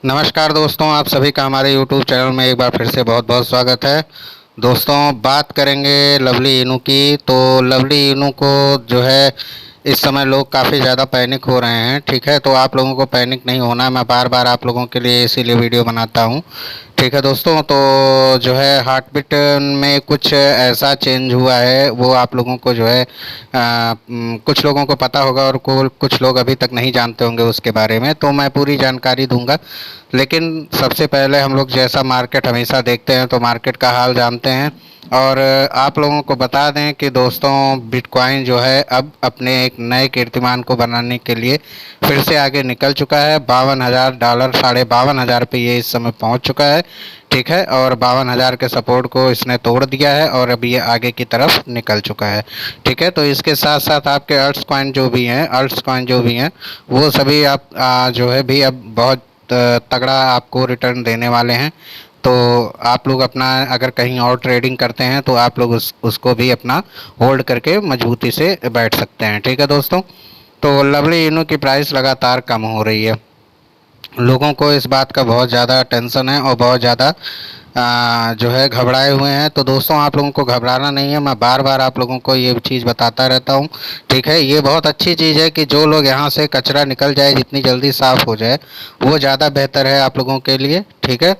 नमस्कार दोस्तों, आप सभी का हमारे यूट्यूब चैनल में एक बार फिर से बहुत बहुत स्वागत है। दोस्तों, बात करेंगे लवली इनू की। तो लवली इनू को जो है इस समय लोग काफ़ी ज़्यादा पैनिक हो रहे हैं। ठीक है, तो आप लोगों को पैनिक नहीं होना, मैं बार बार आप लोगों के लिए इसीलिए वीडियो बनाता हूँ। ठीक है दोस्तों, तो जो है हार्ट बीट में कुछ ऐसा चेंज हुआ है, वो आप लोगों को जो है कुछ लोगों को पता होगा और कुछ लोग अभी तक नहीं जानते होंगे उसके बारे में। तो मैं पूरी जानकारी दूंगा, लेकिन सबसे पहले हम लोग जैसा मार्केट हमेशा देखते हैं तो मार्केट का हाल जानते हैं। और आप लोगों को बता दें कि दोस्तों, बिटकॉइन जो है अब अपने एक नए कीर्तिमान को बनाने के लिए फिर से आगे निकल चुका है। $52,000, 52,500 पे ये इस समय पहुंच चुका है। ठीक है, और 52,000 के सपोर्ट को इसने तोड़ दिया है और अब ये आगे की तरफ निकल चुका है। ठीक है, तो इसके साथ साथ आपके अल्ट्स कॉइन जो भी हैं वो सभी आप जो है भी अब बहुत तगड़ा आपको रिटर्न देने वाले हैं। तो आप लोग अपना अगर कहीं और ट्रेडिंग करते हैं तो आप लोग उसको भी अपना होल्ड करके मजबूती से बैठ सकते हैं। ठीक है दोस्तों, तो लवली इनू की प्राइस लगातार कम हो रही है। लोगों को इस बात का बहुत ज़्यादा टेंशन है और बहुत ज़्यादा जो है घबराए हुए हैं। तो दोस्तों, आप लोगों को घबराना नहीं है, मैं बार बार आप लोगों को ये चीज़ बताता रहता हूँ। ठीक है, ये बहुत अच्छी चीज़ है कि जो लोग यहाँ से कचरा निकल जाए, जितनी जल्दी साफ़ हो जाए वो ज़्यादा बेहतर है आप लोगों के लिए। ठीक है,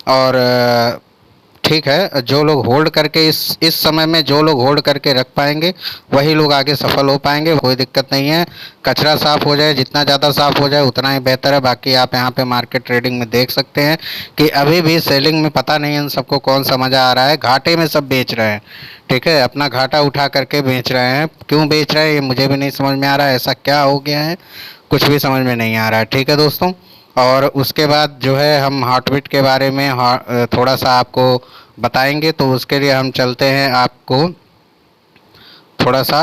और ठीक है, जो लोग होल्ड करके इस समय में जो लोग होल्ड करके रख पाएंगे वही लोग आगे सफल हो पाएंगे। कोई दिक्कत नहीं है, कचरा साफ़ हो जाए, जितना ज़्यादा साफ़ हो जाए उतना ही बेहतर है। बाकी आप यहाँ पे मार्केट ट्रेडिंग में देख सकते हैं कि अभी भी सेलिंग में पता नहीं इन सबको कौन सा मज़ा आ रहा है। घाटे में सब बेच रहे हैं। ठीक है, अपना घाटा उठा करके बेच रहे हैं। क्यों बेच रहे हैं ये मुझे भी नहीं समझ में आ रहा है, ऐसा क्या हो गया है कुछ भी समझ में नहीं आ रहा है। ठीक है दोस्तों, और उसके बाद जो है हम हार्टबीट के बारे में थोड़ा सा आपको बताएंगे। तो उसके लिए हम चलते हैं आपको थोड़ा सा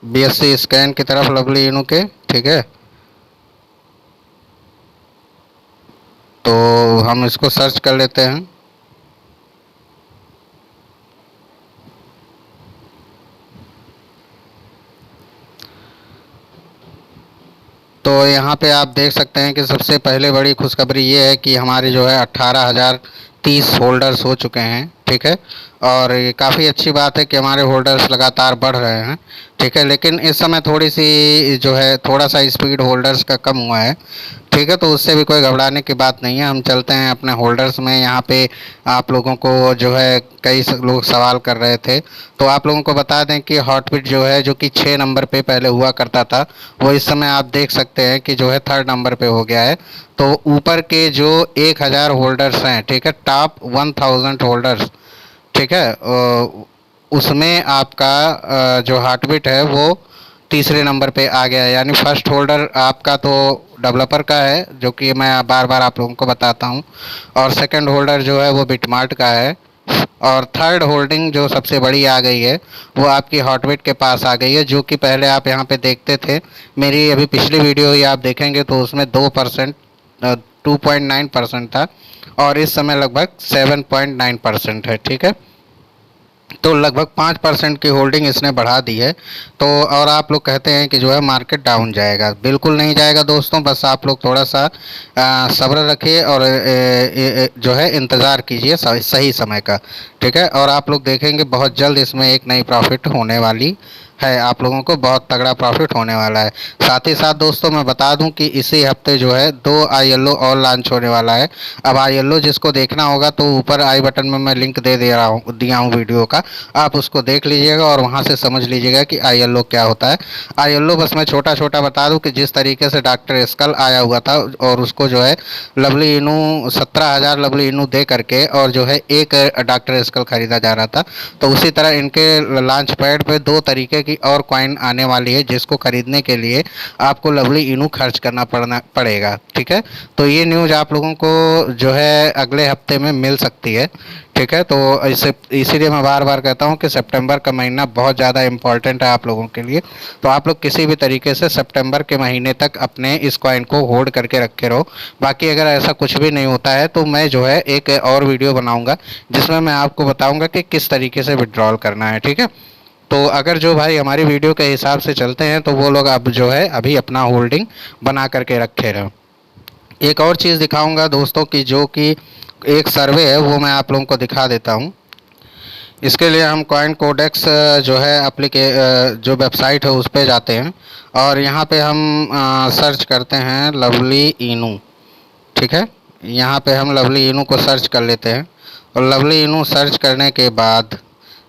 बीएससी स्कैन की तरफ लवली इनू के। ठीक है, तो हम इसको सर्च कर लेते हैं। तो यहाँ पे आप देख सकते हैं कि सबसे पहले बड़ी खुशखबरी ये है कि हमारे जो है 18,030 होल्डर्स हो चुके हैं। ठीक है, और ये काफ़ी अच्छी बात है कि हमारे होल्डर्स लगातार बढ़ रहे हैं। ठीक है, लेकिन इस समय थोड़ी सी जो है थोड़ा सा स्पीड होल्डर्स का कम हुआ है। ठीक है, तो उससे भी कोई घबराने की बात नहीं है। हम चलते हैं अपने होल्डर्स में। यहाँ पे आप लोगों को जो है कई लोग सवाल कर रहे थे, तो आप लोगों को बता दें कि हॉटबिट जो है, जो कि 6 नंबर पे पहले हुआ करता था, वो इस समय आप देख सकते हैं कि जो है 3rd नंबर पे हो गया है। तो ऊपर के जो 1,000 होल्डर्स हैं, ठीक है, टॉप 1000 होल्डर्स, ठीक है, उसमें आपका जो हार्टबीट है वो तीसरे नंबर पे आ गया है। यानी फर्स्ट होल्डर आपका तो डेवलपर का है, जो कि मैं बार बार आप लोगों को बताता हूँ, और सेकंड होल्डर जो है वो बिटमार्ट का है, और थर्ड होल्डिंग जो सबसे बड़ी आ गई है वो आपकी हॉटबिट के पास आ गई है। जो कि पहले आप यहाँ पे देखते थे, मेरी अभी पिछली वीडियो ही आप देखेंगे तो उसमें 2%, 2.9% था, और इस समय लगभग 7.9% है। ठीक है, तो लगभग 5% की होल्डिंग इसने बढ़ा दी है। तो और आप लोग कहते हैं कि जो है मार्केट डाउन जाएगा, बिल्कुल नहीं जाएगा दोस्तों। बस आप लोग थोड़ा सा सब्र रखिए और जो है इंतज़ार कीजिए सही समय का। ठीक है, और आप लोग देखेंगे बहुत जल्द इसमें एक नई प्रॉफिट होने वाली है, आप लोगों को बहुत तगड़ा प्रॉफिट होने वाला है। साथ ही साथ दोस्तों मैं बता दूं कि इसी हफ्ते जो है 2 ILO और लॉन्च होने वाला है। अब ILO जिसको देखना होगा तो ऊपर आई बटन में मैं लिंक दिया हूँ वीडियो का, आप उसको देख लीजिएगा और वहाँ से समझ लीजिएगा कि ILO क्या होता है। ILO बस मैं छोटा छोटा बता दूं कि जिस तरीके से डॉक्टर स्कल आया हुआ था और उसको जो है लवली इनू 17,000 लवली इनू दे करके और जो है एक डॉक्टर स्कल खरीदा जा रहा था, तो उसी तरह इनके लॉन्च पैड पे 2 तरीके की और कॉइन आने वाली है, जिसको खरीदने के लिए आपको लवली इनू खर्च करना पड़ेगा। ठीक है, तो ये न्यूज़ आप लोगों को जो है अगले हफ्ते में मिल सकती है। ठीक है, तो इसीलिए मैं बार बार कहता हूँ कि सितंबर का महीना बहुत ज़्यादा इम्पोर्टेंट है आप लोगों के लिए। तो आप लोग किसी भी तरीके से सितंबर के महीने तक अपने इस कॉइन को होल्ड करके रखे रहो। बाकी अगर ऐसा कुछ भी नहीं होता है तो मैं जो है एक और वीडियो बनाऊंगा जिसमें मैं आपको बताऊंगा कि किस तरीके से विड्रॉल करना है। ठीक है, तो अगर जो भाई हमारी वीडियो के हिसाब से चलते हैं तो वो लोग अब जो है अभी अपना होल्डिंग बना करके रखे रहो। एक और चीज़ दिखाऊंगा दोस्तों कि जो कि एक सर्वे है वो मैं आप लोगों को दिखा देता हूँ। इसके लिए हम कॉइन कोडेक्स जो है जो वेबसाइट है उस पे जाते हैं और यहाँ पे हम सर्च करते हैं लवली इनू। ठीक है, यहाँ पे हम लवली इनू को सर्च कर लेते हैं और लवली इनू सर्च करने के बाद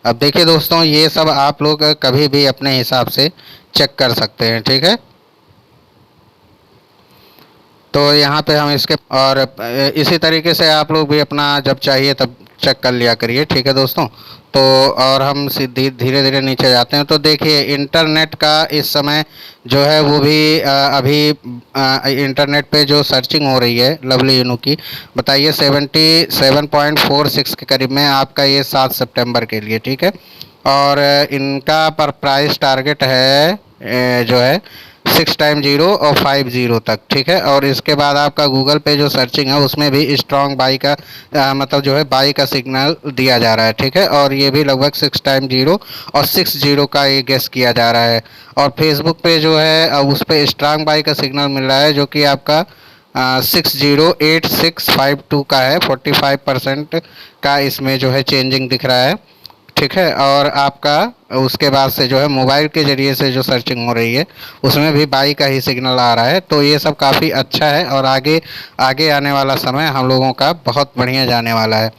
अब देखिए दोस्तों, ये सब आप लोग कभी भी अपने हिसाब से चेक कर सकते हैं। ठीक है, तो यहाँ पे हम इसके और इसी तरीके से आप लोग भी अपना जब चाहिए तब चेक कर लिया करिए। ठीक है दोस्तों, तो और हम सीधी धीरे धीरे नीचे जाते हैं तो देखिए इंटरनेट का इस समय जो है वो भी अभी इंटरनेट पे जो सर्चिंग हो रही है लवली यूनू की, बताइए 77.46 के करीब में आपका ये 7 सितंबर के लिए। ठीक है, और इनका पर प्राइस टारगेट है जो है 6 टाइम 0 और 5 0 तक। ठीक है, और इसके बाद आपका गूगल पे जो सर्चिंग है उसमें भी स्ट्रॉन्ग बाई का मतलब जो है बाई का सिग्नल दिया जा रहा है। ठीक है, और ये भी लगभग 6 टाइम 0 और 6 0 का ये गेस किया जा रहा है। और फेसबुक पे जो है उस पर स्ट्रॉन्ग बाई का सिग्नल मिल रहा है जो कि आपका 608652 का है। 45% का इसमें जो है चेंजिंग दिख रहा है। ठीक है, और आपका उसके बाद से जो है मोबाइल के ज़रिए से जो सर्चिंग हो रही है उसमें भी बाई का ही सिग्नल आ रहा है। तो ये सब काफ़ी अच्छा है और आगे आगे आने वाला समय हम लोगों का बहुत बढ़िया जाने वाला है।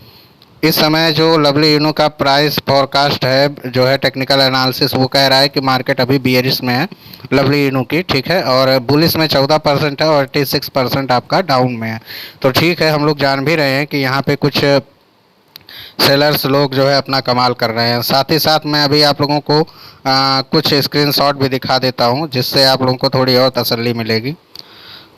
इस समय जो लवली यूनो का प्राइस फॉरकास्ट है जो है टेक्निकल एनालिसिस वो कह रहा है कि मार्केट अभी बियरिश में है लवली यूनो की। ठीक है, और बुलिस में 14% है और 86% आपका डाउन में है। तो ठीक है, हम लोग जान भी रहे हैं कि यहाँ पे कुछ सेलर्स लोग जो है अपना कमाल कर रहे हैं। साथ ही साथ मैं अभी आप लोगों को कुछ स्क्रीनशॉट भी दिखा देता हूं जिससे आप लोगों को थोड़ी और तसल्ली मिलेगी।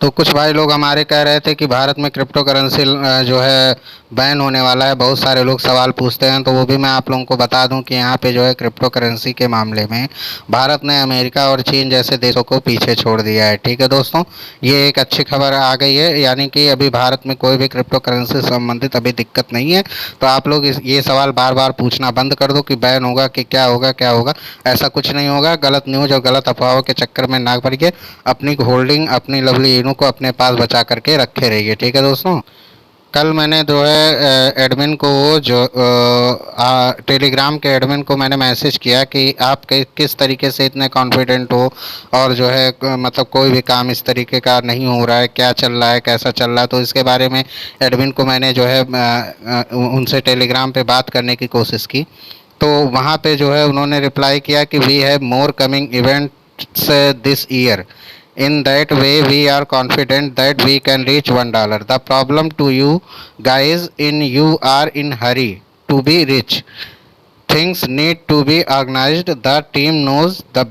तो कुछ भाई लोग हमारे कह रहे थे कि भारत में क्रिप्टो करेंसी जो है बैन होने वाला है। बहुत सारे लोग सवाल पूछते हैं, तो वो भी मैं आप लोगों को बता दूं कि यहाँ पे जो है क्रिप्टो करेंसी के मामले में भारत ने अमेरिका और चीन जैसे देशों को पीछे छोड़ दिया है। ठीक है दोस्तों, ये एक अच्छी खबर आ गई है, यानी कि अभी भारत में कोई भी क्रिप्टो करेंसी से संबंधित अभी दिक्कत नहीं है। तो आप लोग ये सवाल बार बार पूछना बंद कर दो कि बैन होगा कि क्या होगा क्या होगा। ऐसा कुछ नहीं होगा। गलत न्यूज़ और गलत अफवाहों के चक्कर में ना पड़िए। अपनी होल्डिंग अपनी लवली इनू को अपने पास बचा करके रखे रहिए। ठीक है दोस्तों, कल मैंने जो है एडमिन को जो टेलीग्राम के एडमिन को मैंने मैसेज किया कि आप किस तरीके से इतने कॉन्फिडेंट हो और जो है मतलब कोई भी काम इस तरीके का नहीं हो रहा है, क्या चल रहा है कैसा चल रहा है। तो इसके बारे में एडमिन को मैंने जो है उनसे टेलीग्राम पे बात करने की कोशिश की। तो वहाँ पे जो है उन्होंने रिप्लाई किया कि we have more coming events this year, in that way we are confident that we can reach $1. The problem to you guys in you are in hurry to be rich. Things need to be organized. The team knows the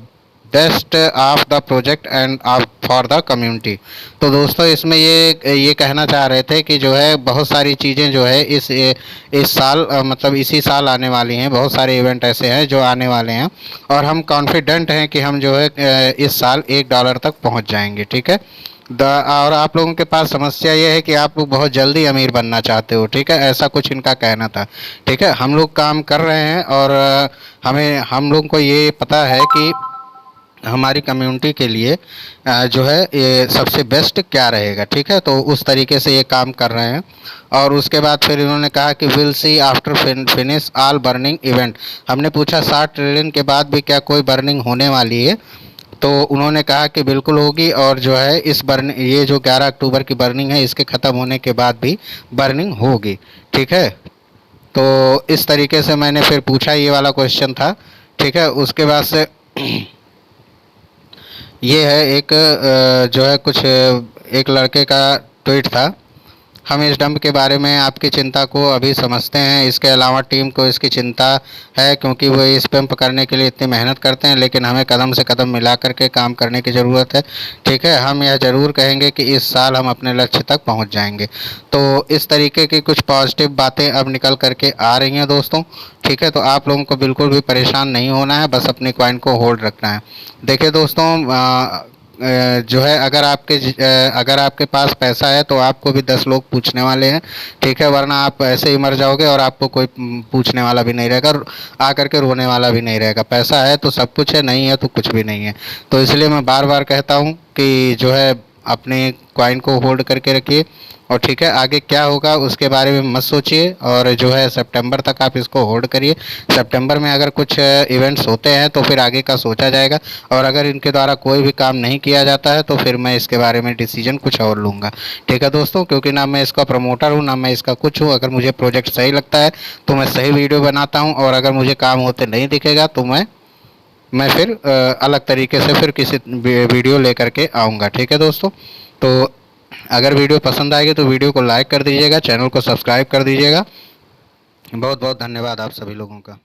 best of the project and for the community. तो दोस्तों इसमें ये कहना चाह रहे थे कि जो है बहुत सारी चीज़ें जो है इस साल मतलब इसी साल आने वाली हैं। बहुत सारे इवेंट ऐसे हैं जो आने वाले हैं और हम कॉन्फिडेंट हैं कि हम जो है इस साल $1 तक पहुंच जाएंगे। ठीक है, और आप लोगों के पास समस्या ये है कि आप लोग बहुत जल्दी अमीर बनना चाहते हो। ठीक है, ऐसा कुछ इनका कहना था। ठीक है, हम लोग काम कर रहे हैं और हम लोग को ये पता है कि हमारी कम्युनिटी के लिए जो है ये सबसे बेस्ट क्या रहेगा। ठीक है, तो उस तरीके से ये काम कर रहे हैं। और उसके बाद फिर इन्होंने कहा कि will see after finish all burning event. हमने पूछा 60 ट्रिलियन के बाद भी क्या कोई बर्निंग होने वाली है, तो उन्होंने कहा कि बिल्कुल होगी और जो है ये जो 11 अक्टूबर की बर्निंग है इसके ख़त्म होने के बाद भी बर्निंग होगी। ठीक है, तो इस तरीके से मैंने फिर पूछा, ये वाला क्वेश्चन था। ठीक है, उसके बाद से ये है एक जो है कुछ एक लड़के का ट्वीट था। हम इस डंप के बारे में आपकी चिंता को अभी समझते हैं। इसके अलावा टीम को इसकी चिंता है क्योंकि वो इस पे पकड़ने के लिए इतनी मेहनत करते हैं, लेकिन हमें कदम से कदम मिला करके काम करने की ज़रूरत है। ठीक है, हम यह ज़रूर कहेंगे कि इस साल हम अपने लक्ष्य तक पहुंच जाएंगे। तो इस तरीके की कुछ पॉजिटिव बातें अब निकल करके आ रही हैं दोस्तों। ठीक है, तो आप लोगों को बिल्कुल भी परेशान नहीं होना है, बस अपने कॉइन को होल्ड रखना है। देखिए दोस्तों, जो है अगर आपके पास पैसा है तो आपको भी 10 लोग पूछने वाले हैं। ठीक है, वरना आप ऐसे ही मर जाओगे और आपको कोई पूछने वाला भी नहीं रहेगा, आकर के रोने वाला भी नहीं रहेगा। पैसा है तो सब कुछ है, नहीं है तो कुछ भी नहीं है। तो इसलिए मैं बार बार कहता हूँ कि जो है अपने कॉइन को होल्ड करके रखिए। और ठीक है, आगे क्या होगा उसके बारे में मत सोचिए, और जो है सितंबर तक आप इसको होल्ड करिए। सितंबर में अगर कुछ इवेंट्स होते हैं तो फिर आगे का सोचा जाएगा, और अगर इनके द्वारा कोई भी काम नहीं किया जाता है तो फिर मैं इसके बारे में डिसीजन कुछ और लूँगा। ठीक है दोस्तों, क्योंकि ना मैं इसका प्रमोटर हूँ ना मैं इसका कुछ हूँ। अगर मुझे प्रोजेक्ट सही लगता है तो मैं सही वीडियो बनाता हूँ, और अगर मुझे काम होते नहीं दिखेगा तो मैं फिर अलग तरीके से फिर किसी वीडियो लेकर के आऊँगा। ठीक है दोस्तों, तो अगर वीडियो पसंद आएगी तो वीडियो को लाइक कर दीजिएगा, चैनल को सब्सक्राइब कर दीजिएगा। बहुत बहुत धन्यवाद आप सभी लोगों का।